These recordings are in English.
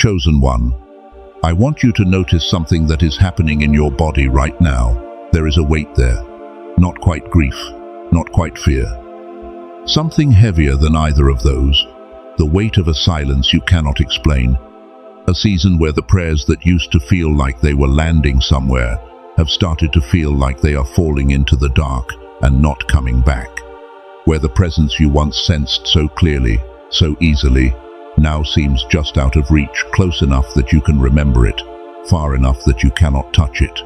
Chosen one, I want you to notice something that is happening in your body right now. There is a weight there. Not quite grief, not quite fear. Something heavier than either of those. The weight of a silence you cannot explain. A season where the prayers that used to feel like they were landing somewhere have started to feel like they are falling into the dark and not coming back. Where the presence you once sensed so clearly, so easily, now seems just out of reach, close enough that you can remember it, far enough that you cannot touch it.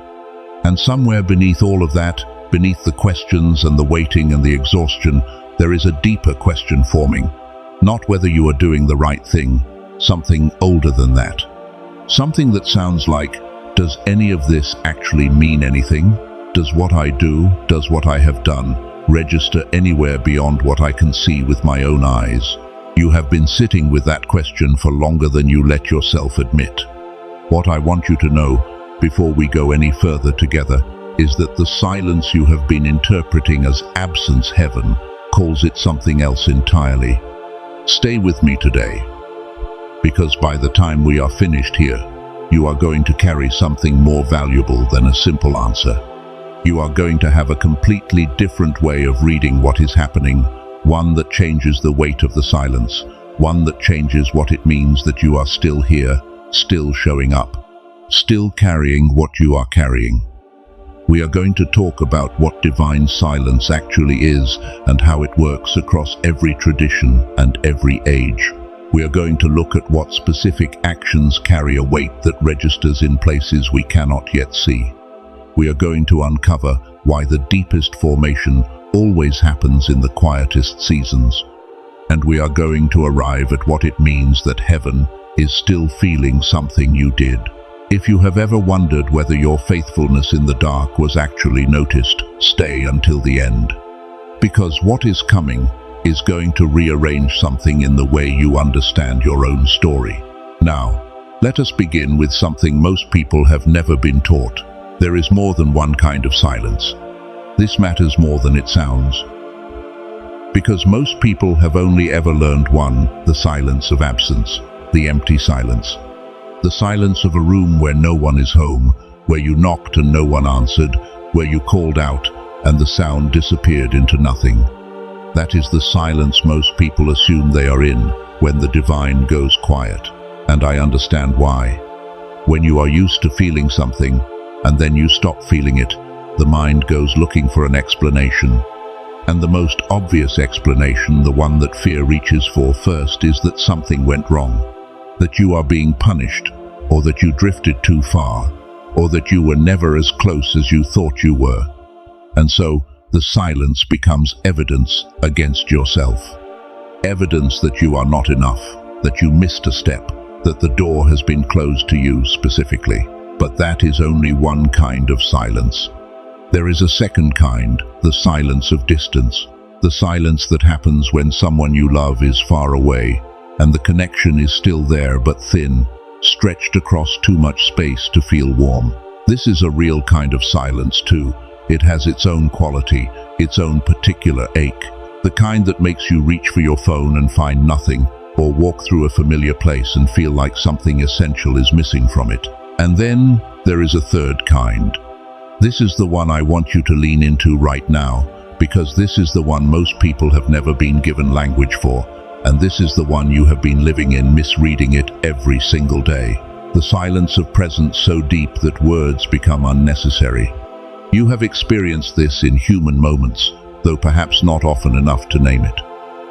And somewhere beneath all of that, beneath the questions and the waiting and the exhaustion, there is a deeper question forming. Not whether you are doing the right thing, something older than that. Something that sounds like, does any of this actually mean anything? Does what I do, does what I have done, register anywhere beyond what I can see with my own eyes? You have been sitting with that question for longer than you let yourself admit. What I want you to know, before we go any further together, is that the silence you have been interpreting as absence heaven calls it something else entirely. Stay with me today, because by the time we are finished here, you are going to carry something more valuable than a simple answer. You are going to have a completely different way of reading what is happening, one that changes the weight of the silence, one that changes what it means that you are still here, still showing up, still carrying what you are carrying. We are going to talk about what divine silence actually is and how it works across every tradition and every age. We are going to look at what specific actions carry a weight that registers in places we cannot yet see. We are going to uncover why the deepest formation always happens in the quietest seasons. And we are going to arrive at what it means that heaven is still feeling something you did. If you have ever wondered whether your faithfulness in the dark was actually noticed, stay until the end. Because what is coming is going to rearrange something in the way you understand your own story. Now, let us begin with something most people have never been taught. There is more than one kind of silence. This matters more than it sounds. Because most people have only ever learned one, the silence of absence, the empty silence. The silence of a room where no one is home, where you knocked and no one answered, where you called out and the sound disappeared into nothing. That is the silence most people assume they are in when the divine goes quiet. And I understand why. When you are used to feeling something, and then you stop feeling it, the mind goes looking for an explanation. And the most obvious explanation, the one that fear reaches for first, is that something went wrong. That you are being punished, or that you drifted too far, or that you were never as close as you thought you were. And so, the silence becomes evidence against yourself. Evidence that you are not enough, that you missed a step, that the door has been closed to you specifically. But that is only one kind of silence. There is a second kind, the silence of distance. The silence that happens when someone you love is far away, and the connection is still there but thin, stretched across too much space to feel warm. This is a real kind of silence too. It has its own quality, its own particular ache. The kind that makes you reach for your phone and find nothing, or walk through a familiar place and feel like something essential is missing from it. And then there is a third kind. This is the one I want you to lean into right now, because this is the one most people have never been given language for, and this is the one you have been living in, misreading it every single day. The silence of presence so deep that words become unnecessary. You have experienced this in human moments, though perhaps not often enough to name it.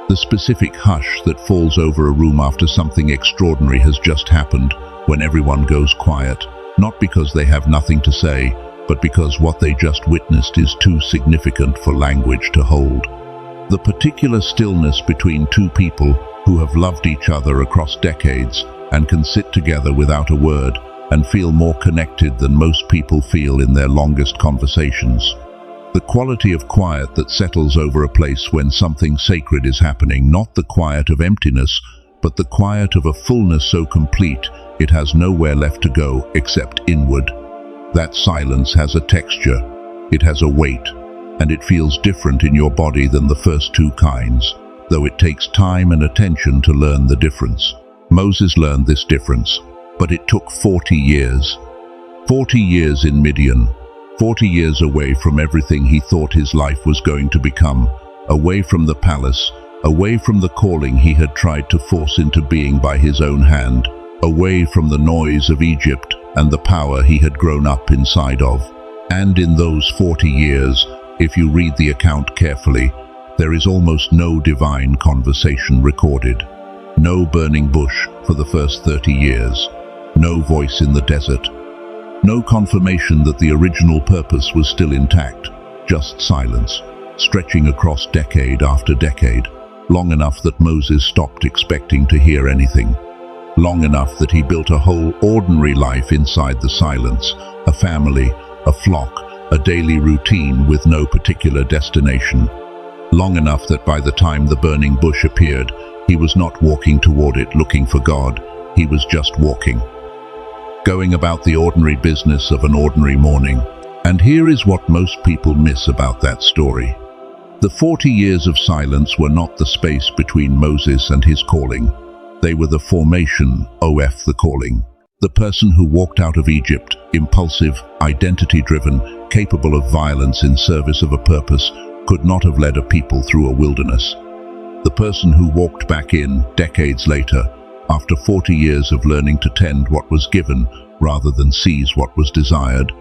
The specific hush that falls over a room after something extraordinary has just happened, when everyone goes quiet, not because they have nothing to say, but because what they just witnessed is too significant for language to hold. The particular stillness between two people who have loved each other across decades and can sit together without a word and feel more connected than most people feel in their longest conversations. The quality of quiet that settles over a place when something sacred is happening, not the quiet of emptiness, but the quiet of a fullness so complete it has nowhere left to go except inward. That silence has a texture, it has a weight, and it feels different in your body than the first two kinds, though it takes time and attention to learn the difference. Moses learned this difference. But it took 40 years. 40 years in Midian. 40 years away from everything he thought his life was going to become. Away from the palace. Away from the calling he had tried to force into being by his own hand. Away from the noise of Egypt and the power he had grown up inside of. And in those 40 years, if you read the account carefully, there is almost no divine conversation recorded. No burning bush for the first 30 years. No voice in the desert. No confirmation that the original purpose was still intact. Just silence, stretching across decade after decade, long enough that Moses stopped expecting to hear anything. Long enough that he built a whole ordinary life inside the silence, a family, a flock, a daily routine with no particular destination. Long enough that by the time the burning bush appeared, he was not walking toward it looking for God, he was just walking. Going about the ordinary business of an ordinary morning. And here is what most people miss about that story. The 40 years of silence were not the space between Moses and his calling. They were the formation of the calling. The person who walked out of Egypt, impulsive, identity-driven, capable of violence in service of a purpose, could not have led a people through a wilderness. The person who walked back in, decades later, after 40 years of learning to tend what was given rather than seize what was desired,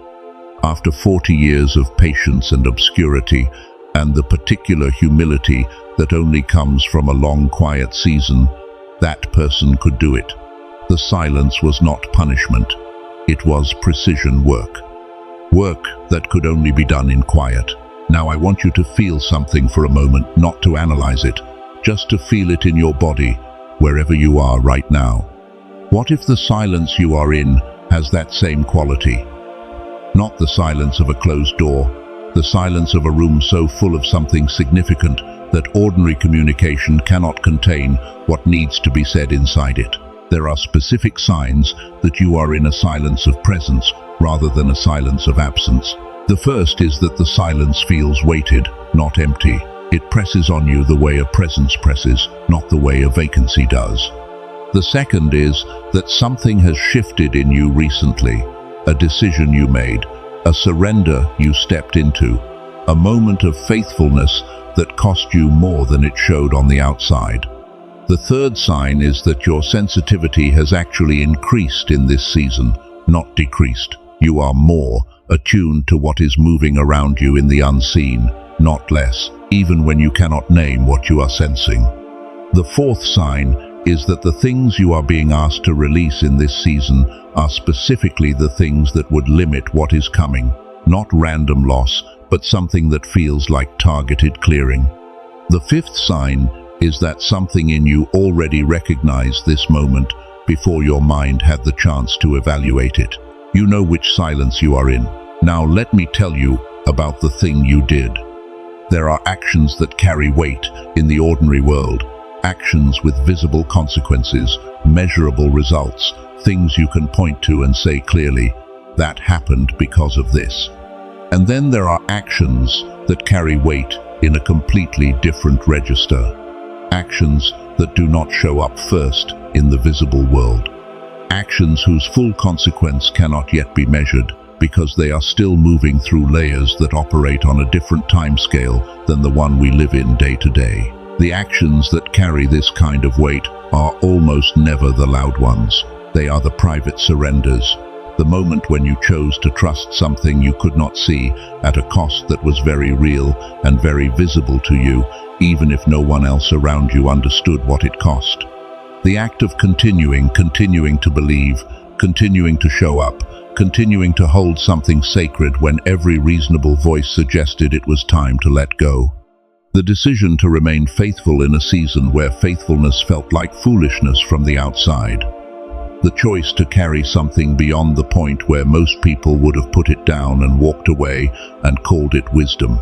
after 40 years of patience and obscurity, and the particular humility that only comes from a long quiet season, that person could do it. The silence was not punishment. It was precision work. Work that could only be done in quiet. Now I want you to feel something for a moment, not to analyze it, just to feel it in your body, wherever you are right now. What if the silence you are in has that same quality? Not the silence of a closed door, the silence of a room so full of something significant that ordinary communication cannot contain what needs to be said inside it. There are specific signs that you are in a silence of presence rather than a silence of absence. The first is that the silence feels weighted, not empty. It presses on you the way a presence presses, not the way a vacancy does. The second is that something has shifted in you recently, a decision you made, a surrender you stepped into, a moment of faithfulness that cost you more than it showed on the outside. The third sign is that your sensitivity has actually increased in this season, not decreased. You are more attuned to what is moving around you in the unseen, not less, even when you cannot name what you are sensing. The fourth sign is that the things you are being asked to release in this season are specifically the things that would limit what is coming, not random loss, but something that feels like targeted clearing. The fifth sign is that something in you already recognized this moment before your mind had the chance to evaluate it. You know which silence you are in. Now let me tell you about the thing you did. There are actions that carry weight in the ordinary world, actions with visible consequences, measurable results, things you can point to and say clearly, that happened because of this. And then there are actions that carry weight in a completely different register. Actions that do not show up first in the visible world. Actions whose full consequence cannot yet be measured because they are still moving through layers that operate on a different timescale than the one we live in day to day. The actions that carry this kind of weight are almost never the loud ones. They are the private surrenders. The moment when you chose to trust something you could not see at a cost that was very real and very visible to you, even if no one else around you understood what it cost. The act of continuing to believe, continuing to show up, continuing to hold something sacred when every reasonable voice suggested it was time to let go. The decision to remain faithful in a season where faithfulness felt like foolishness from the outside. The choice to carry something beyond the point where most people would have put it down and walked away and called it wisdom.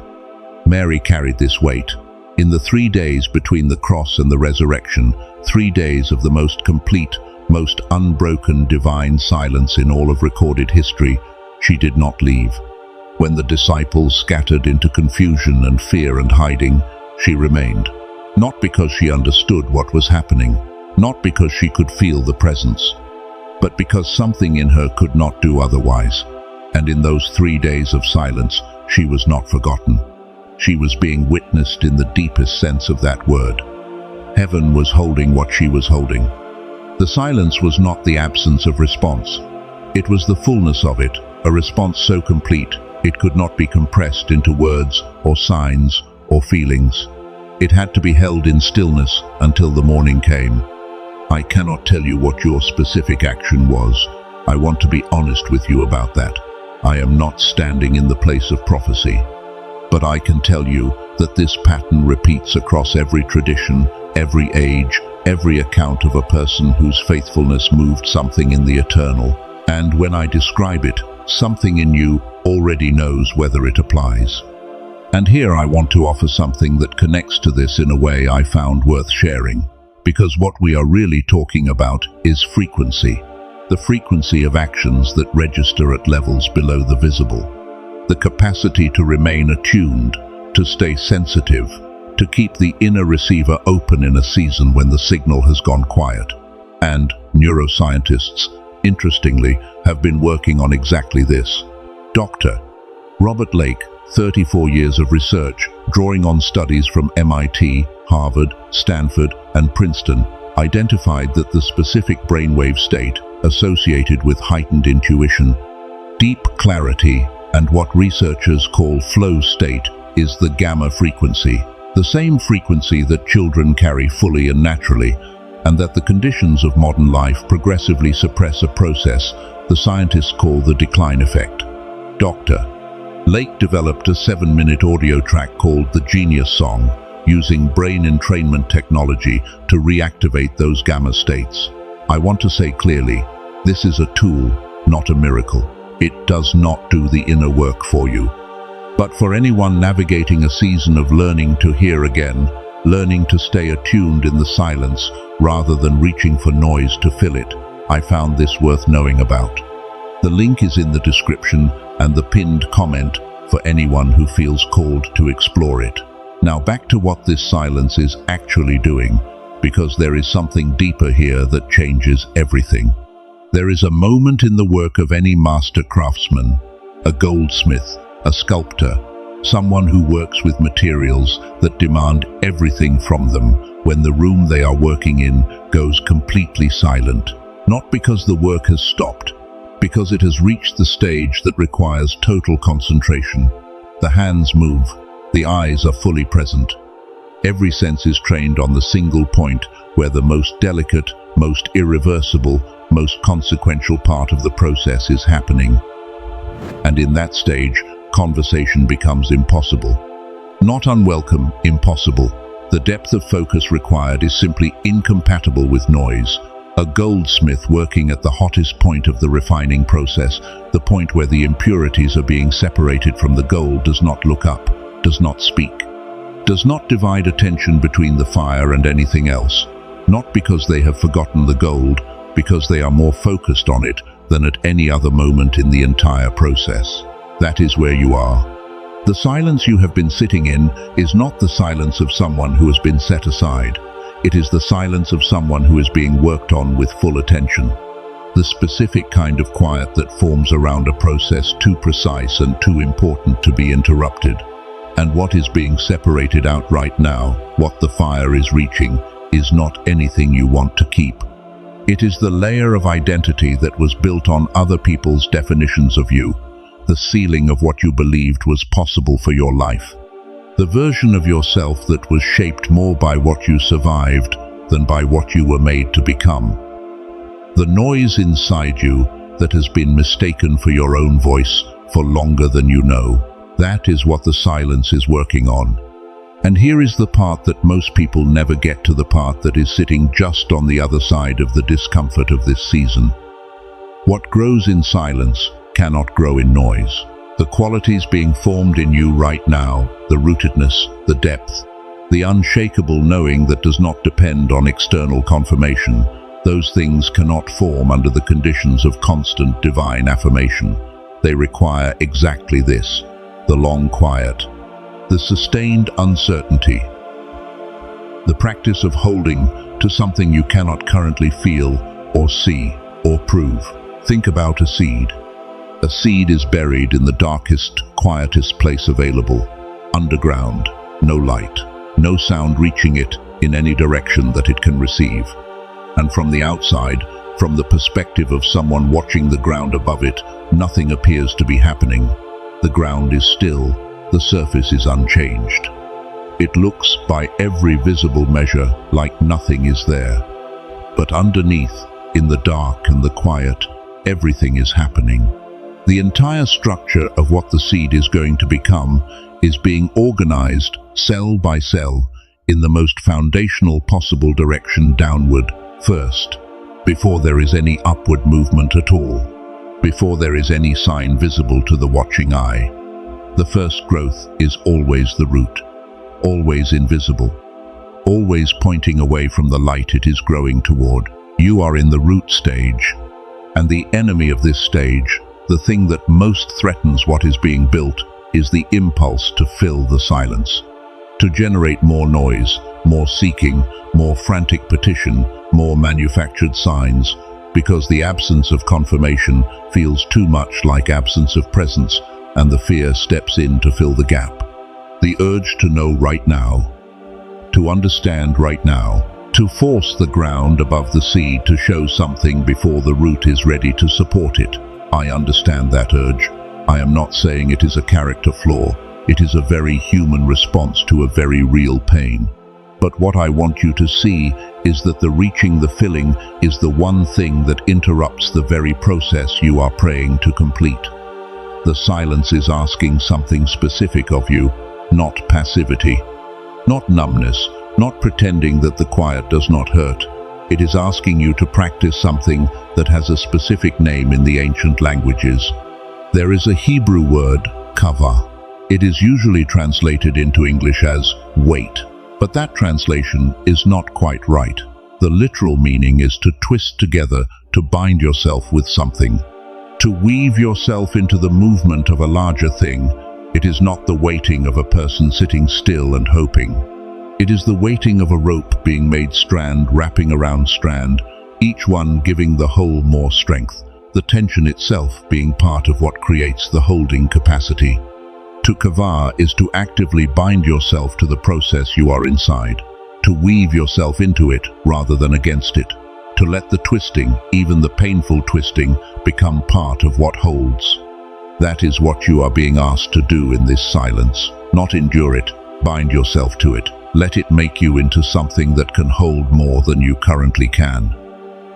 Mary carried this weight. In the 3 days between the cross and the resurrection, 3 days of the most complete, most unbroken divine silence in all of recorded history, she did not leave. When the disciples scattered into confusion and fear and hiding, she remained. Not because she understood what was happening, not because she could feel the presence, but because something in her could not do otherwise. And in those 3 days of silence, she was not forgotten. She was being witnessed in the deepest sense of that word. Heaven was holding what she was holding. The silence was not the absence of response. It was the fullness of it, a response so complete it could not be compressed into words or signs or feelings. It had to be held in stillness until the morning came. I cannot tell you what your specific action was. I want to be honest with you about that. I am not standing in the place of prophecy. But I can tell you that this pattern repeats across every tradition, every age, every account of a person whose faithfulness moved something in the eternal. And when I describe it, something in you already knows whether it applies. And here I want to offer something that connects to this in a way I found worth sharing. Because what we are really talking about is frequency. The frequency of actions that register at levels below the visible. The capacity to remain attuned, to stay sensitive, to keep the inner receiver open in a season when the signal has gone quiet. And neuroscientists, interestingly, have been working on exactly this. Dr. Robert Lake, 34 years of research, drawing on studies from MIT, Harvard, Stanford, and Princeton, identified that the specific brainwave state associated with heightened intuition, deep clarity, and what researchers call flow state is the gamma frequency, the same frequency that children carry fully and naturally, and that the conditions of modern life progressively suppress a process the scientists call the decline effect. Dr. Lake developed a 7-minute audio track called The Genius Song, using brain entrainment technology to reactivate those gamma states. I want to say clearly, this is a tool, not a miracle. It does not do the inner work for you. But for anyone navigating a season of learning to hear again, learning to stay attuned in the silence rather than reaching for noise to fill it, I found this worth knowing about. The link is in the description and the pinned comment for anyone who feels called to explore it. Now back to what this silence is actually doing, because there is something deeper here that changes everything. There is a moment in the work of any master craftsman, a goldsmith, a sculptor, someone who works with materials that demand everything from them when the room they are working in goes completely silent. Not because the work has stopped, because it has reached the stage that requires total concentration. The hands move, the eyes are fully present. Every sense is trained on the single point where the most delicate, most irreversible, most consequential part of the process is happening. And in that stage, conversation becomes impossible. Not unwelcome, impossible. The depth of focus required is simply incompatible with noise. A goldsmith working at the hottest point of the refining process, the point where the impurities are being separated from the gold, does not look up, does not speak, does not divide attention between the fire and anything else. Not because they have forgotten the gold, because they are more focused on it than at any other moment in the entire process. That is where you are. The silence you have been sitting in is not the silence of someone who has been set aside. It is the silence of someone who is being worked on with full attention. The specific kind of quiet that forms around a process too precise and too important to be interrupted. And what is being separated out right now, what the fire is reaching, is not anything you want to keep. It is the layer of identity that was built on other people's definitions of you, the ceiling of what you believed was possible for your life. The version of yourself that was shaped more by what you survived than by what you were made to become. The noise inside you that has been mistaken for your own voice for longer than you know. That is what the silence is working on. And here is the part that most people never get to, the part that is sitting just on the other side of the discomfort of this season. What grows in silence cannot grow in noise. The qualities being formed in you right now, the rootedness, the depth, the unshakable knowing that does not depend on external confirmation, those things cannot form under the conditions of constant divine affirmation. They require exactly this, the long quiet, the sustained uncertainty, the practice of holding to something you cannot currently feel or see, or prove. Think about a seed. A seed is buried in the darkest, quietest place available, underground, no light, no sound reaching it in any direction that it can receive. And from the outside, from the perspective of someone watching the ground above it, nothing appears to be happening. The ground is still, the surface is unchanged. It looks, by every visible measure, like nothing is there. But underneath, in the dark and the quiet, everything is happening. The entire structure of what the seed is going to become is being organized, cell by cell, in the most foundational possible direction downward first, before there is any upward movement at all, before there is any sign visible to the watching eye. The first growth is always the root, always invisible, always pointing away from the light it is growing toward. You are in the root stage, and the enemy of this stage, the thing that most threatens what is being built, is the impulse to fill the silence, to generate more noise, more seeking, more frantic petition, more manufactured signs, because the absence of confirmation feels too much like absence of presence, and the fear steps in to fill the gap. The urge to know right now, to understand right now, to force the ground above the seed to show something before the root is ready to support it. I understand that urge. I am not saying it is a character flaw. It is a very human response to a very real pain. But what I want you to see is that the reaching the filling is the one thing that interrupts the very process you are praying to complete. The silence is asking something specific of you, not passivity, not numbness, not pretending that the quiet does not hurt. It is asking you to practice something that has a specific name in the ancient languages. There is a Hebrew word, kava. It is usually translated into English as wait, but that translation is not quite right. The literal meaning is to twist together, to bind yourself with something, to weave yourself into the movement of a larger thing. It is not the waiting of a person sitting still and hoping. It is the waiting of a rope being made strand wrapping around strand, each one giving the whole more strength, the tension itself being part of what creates the holding capacity. To kava is to actively bind yourself to the process you are inside, to weave yourself into it rather than against it, to let the twisting, even the painful twisting, become part of what holds. That is what you are being asked to do in this silence. Not endure it, bind yourself to it. Let it make you into something that can hold more than you currently can.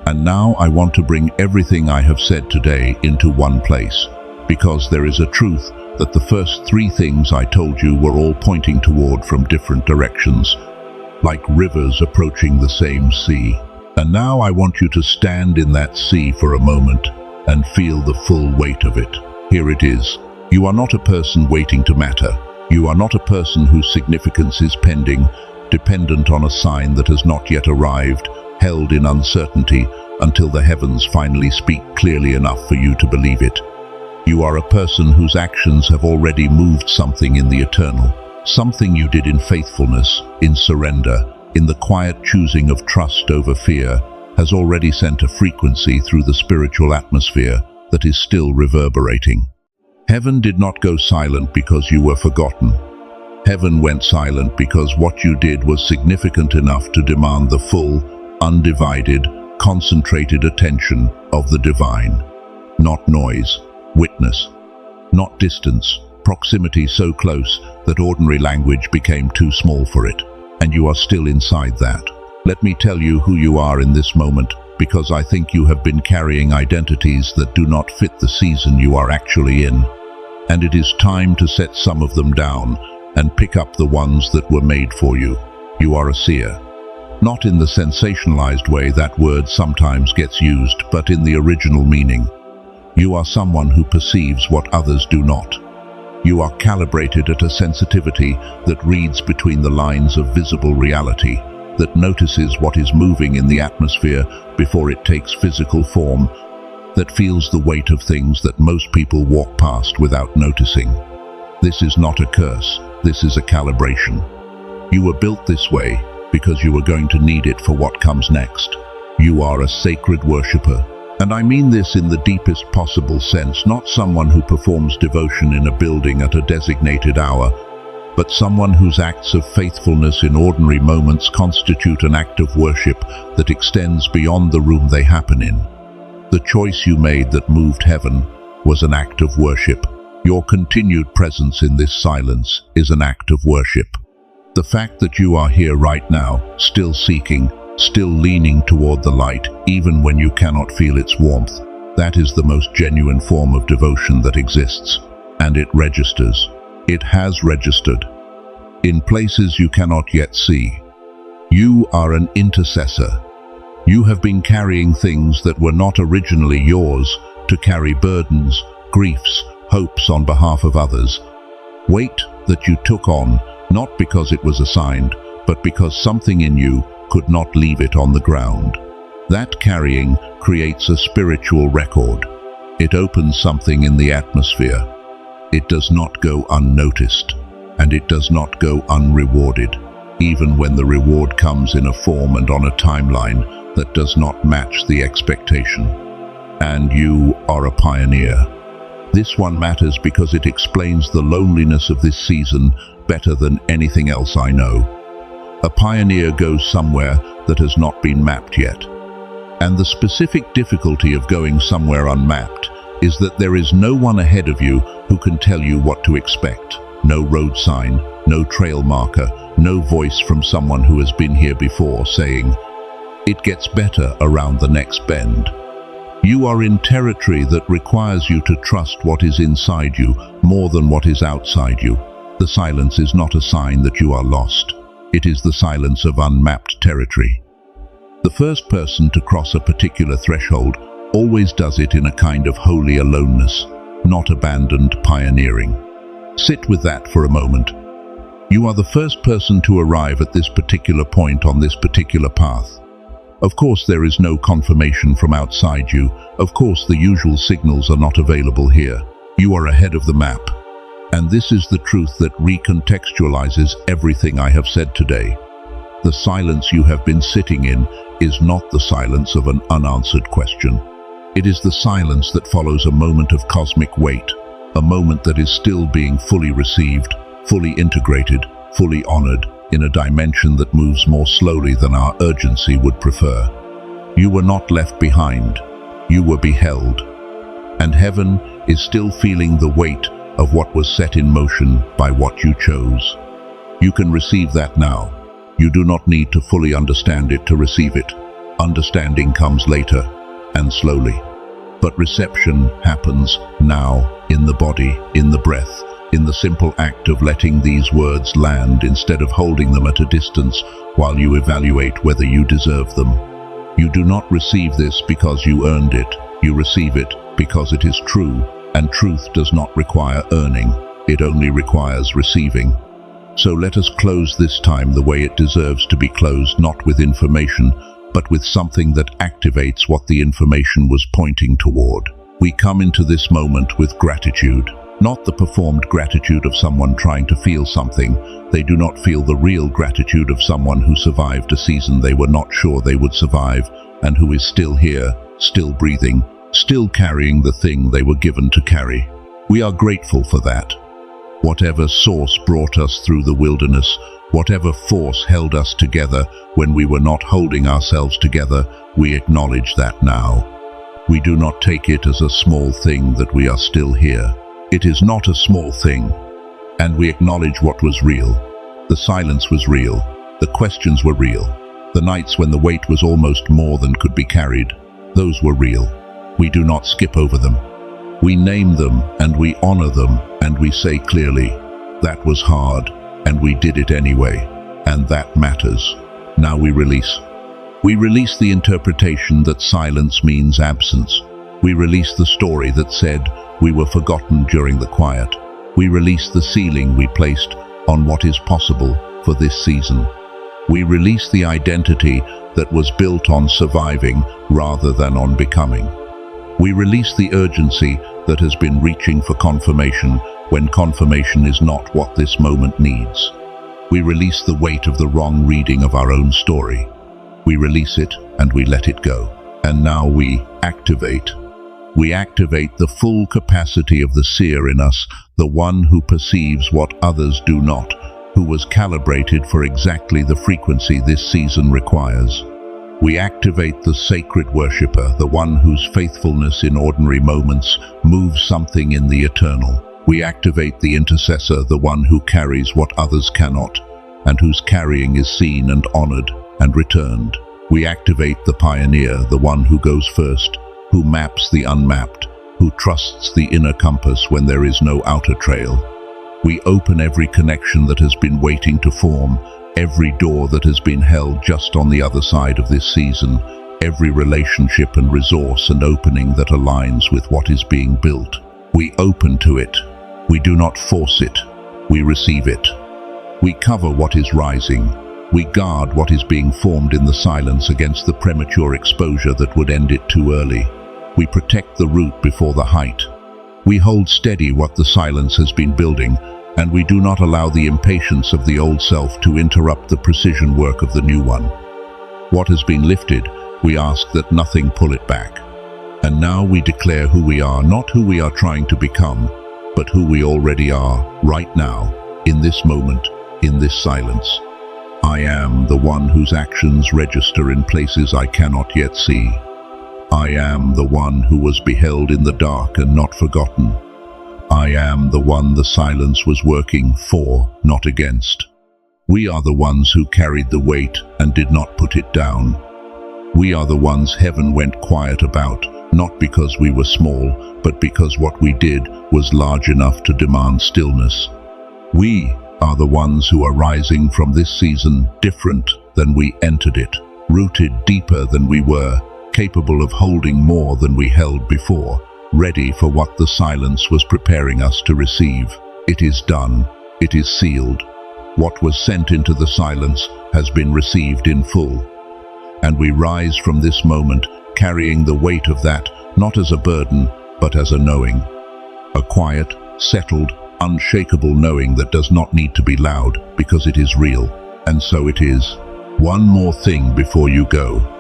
And now I want to bring everything I have said today into one place, because there is a truth that the first three things I told you were all pointing toward from different directions, like rivers approaching the same sea. And now I want you to stand in that sea for a moment and feel the full weight of it. Here it is. You are not a person waiting to matter. You are not a person whose significance is pending, dependent on a sign that has not yet arrived, held in uncertainty until the heavens finally speak clearly enough for you to believe it. You are a person whose actions have already moved something in the eternal, something you did in faithfulness, in surrender, in the quiet choosing of trust over fear, has already sent a frequency through the spiritual atmosphere that is still reverberating. Heaven did not go silent because you were forgotten. Heaven went silent because what you did was significant enough to demand the full, undivided, concentrated attention of the divine. Not noise, witness, not distance, proximity so close that ordinary language became too small for it, and you are still inside that. Let me tell you who you are in this moment, because I think you have been carrying identities that do not fit the season you are actually in. And it is time to set some of them down and pick up the ones that were made for you. You are a seer. Not in the sensationalized way that word sometimes gets used, but in the original meaning. You are someone who perceives what others do not. You are calibrated at a sensitivity that reads between the lines of visible reality, that notices what is moving in the atmosphere before it takes physical form, that feels the weight of things that most people walk past without noticing. This is not a curse, this is a calibration. You were built this way because you are going to need it for what comes next. You are a sacred worshipper. And I mean this in the deepest possible sense, not someone who performs devotion in a building at a designated hour, but someone whose acts of faithfulness in ordinary moments constitute an act of worship that extends beyond the room they happen in. The choice you made that moved heaven was an act of worship. Your continued presence in this silence is an act of worship. The fact that you are here right now, still seeking, still leaning toward the light, even when you cannot feel its warmth, that is the most genuine form of devotion that exists. And it registers. It has registered. In places you cannot yet see. You are an intercessor. You have been carrying things that were not originally yours, to carry burdens, griefs, hopes on behalf of others. Weight that you took on, not because it was assigned, but because something in you could not leave it on the ground. That carrying creates a spiritual record. It opens something in the atmosphere. It does not go unnoticed, and it does not go unrewarded, even when the reward comes in a form and on a timeline that does not match the expectation. And you are a pioneer. This one matters because it explains the loneliness of this season better than anything else I know. A pioneer goes somewhere that has not been mapped yet. And the specific difficulty of going somewhere unmapped is that there is no one ahead of you who can tell you what to expect. No road sign, no trail marker, no voice from someone who has been here before saying, "It gets better around the next bend." You are in territory that requires you to trust what is inside you more than what is outside you. The silence is not a sign that you are lost. It is the silence of unmapped territory. The first person to cross a particular threshold always does it in a kind of holy aloneness, not abandoned pioneering. Sit with that for a moment. You are the first person to arrive at this particular point on this particular path. Of course, there is no confirmation from outside you. Of course, the usual signals are not available here. You are ahead of the map. And this is the truth that recontextualizes everything I have said today. The silence you have been sitting in is not the silence of an unanswered question. It is the silence that follows a moment of cosmic weight, a moment that is still being fully received, fully integrated, fully honored, in a dimension that moves more slowly than our urgency would prefer. You were not left behind. You were beheld. And heaven is still feeling the weight of what was set in motion by what you chose. You can receive that now. You do not need to fully understand it to receive it. Understanding comes later, and slowly. But reception happens now, in the body, in the breath, in the simple act of letting these words land instead of holding them at a distance while you evaluate whether you deserve them. You do not receive this because you earned it. You receive it because it is true. And truth does not require earning, it only requires receiving. So let us close this time the way it deserves to be closed, not with information, but with something that activates what the information was pointing toward. We come into this moment with gratitude, not the performed gratitude of someone trying to feel something. They do not feel the real gratitude of someone who survived a season they were not sure they would survive, and who is still here, still breathing, still carrying the thing they were given to carry. We are grateful for that. Whatever source brought us through the wilderness, whatever force held us together when we were not holding ourselves together, we acknowledge that now. We do not take it as a small thing that we are still here. It is not a small thing. And we acknowledge what was real. The silence was real. The questions were real. The nights when the weight was almost more than could be carried, those were real. We do not skip over them. We name them and we honor them and we say clearly, that was hard and we did it anyway, and that matters. Now we release. We release the interpretation that silence means absence. We release the story that said we were forgotten during the quiet. We release the ceiling we placed on what is possible for this season. We release the identity that was built on surviving rather than on becoming. We release the urgency that has been reaching for confirmation when confirmation is not what this moment needs. We release the weight of the wrong reading of our own story. We release it and we let it go. And now we activate. We activate the full capacity of the seer in us, the one who perceives what others do not, who was calibrated for exactly the frequency this season requires. We activate the sacred worshipper, the one whose faithfulness in ordinary moments moves something in the eternal. We activate the intercessor, the one who carries what others cannot, and whose carrying is seen and honored and returned. We activate the pioneer, the one who goes first, who maps the unmapped, who trusts the inner compass when there is no outer trail. We open every connection that has been waiting to form, every door that has been held just on the other side of this season, every relationship and resource and opening that aligns with what is being built. We open to it. We do not force it. We receive it. We cover what is rising. We guard what is being formed in the silence against the premature exposure that would end it too early. We protect the root before the height. We hold steady what the silence has been building, and we do not allow the impatience of the old self to interrupt the precision work of the new one. What has been lifted, we ask that nothing pull it back. And now we declare who we are, not who we are trying to become, but who we already are, right now, in this moment, in this silence. I am the one whose actions register in places I cannot yet see. I am the one who was beheld in the dark and not forgotten. I am the one the silence was working for, not against. We are the ones who carried the weight and did not put it down. We are the ones heaven went quiet about, not because we were small, but because what we did was large enough to demand stillness. We are the ones who are rising from this season different than we entered it, rooted deeper than we were, capable of holding more than we held before, ready for what the silence was preparing us to receive. It is done. It is sealed. What was sent into the silence has been received in full. And we rise from this moment, carrying the weight of that, not as a burden, but as a knowing. A quiet, settled, unshakable knowing that does not need to be loud, because it is real. And so it is. One more thing before you go.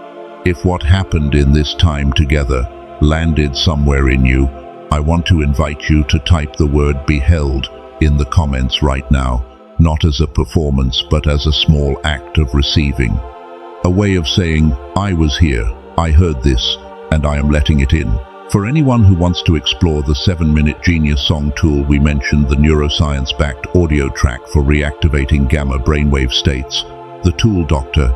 If what happened in this time together landed somewhere in you, I want to invite you to type the word beheld in the comments right now, not as a performance but as a small act of receiving. A way of saying, I was here, I heard this, and I am letting it in. For anyone who wants to explore the 7-minute Genius Song tool, we mentioned the neuroscience-backed audio track for reactivating gamma brainwave states. The tool Dr.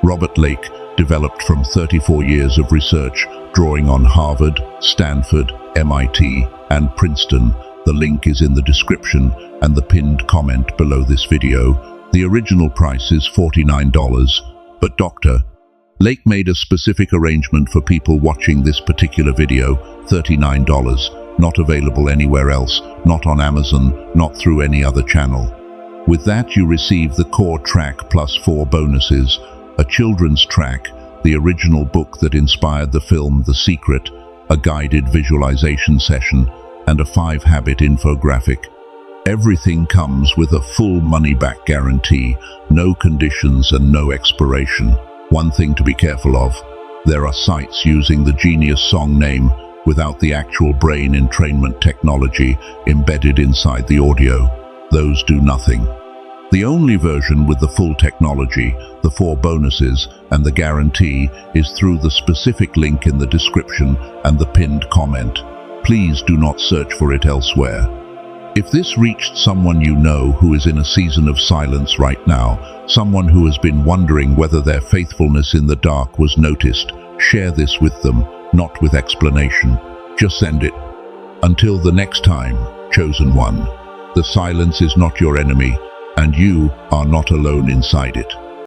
Robert Lake developed from 34 years of research, drawing on Harvard, Stanford, MIT, and Princeton. The link is in the description and the pinned comment below this video. The original price is $49, but Dr. Lake made a specific arrangement for people watching this particular video, $39, not available anywhere else, not on Amazon, not through any other channel. With that, you receive the core track plus 4 bonuses, a children's track, the original book that inspired the film The Secret, a guided visualization session, and a 5-habit infographic. Everything comes with a full money-back guarantee, no conditions and no expiration. One thing to be careful of, there are sites using the Genius Song name without the actual brain entrainment technology embedded inside the audio. Those do nothing. The only version with the full technology, the 4 bonuses, and the guarantee is through the specific link in the description and the pinned comment. Please do not search for it elsewhere. If this reached someone you know who is in a season of silence right now, someone who has been wondering whether their faithfulness in the dark was noticed, share this with them, not with explanation. Just send it. Until the next time, chosen one, the silence is not your enemy, and you are not alone inside it.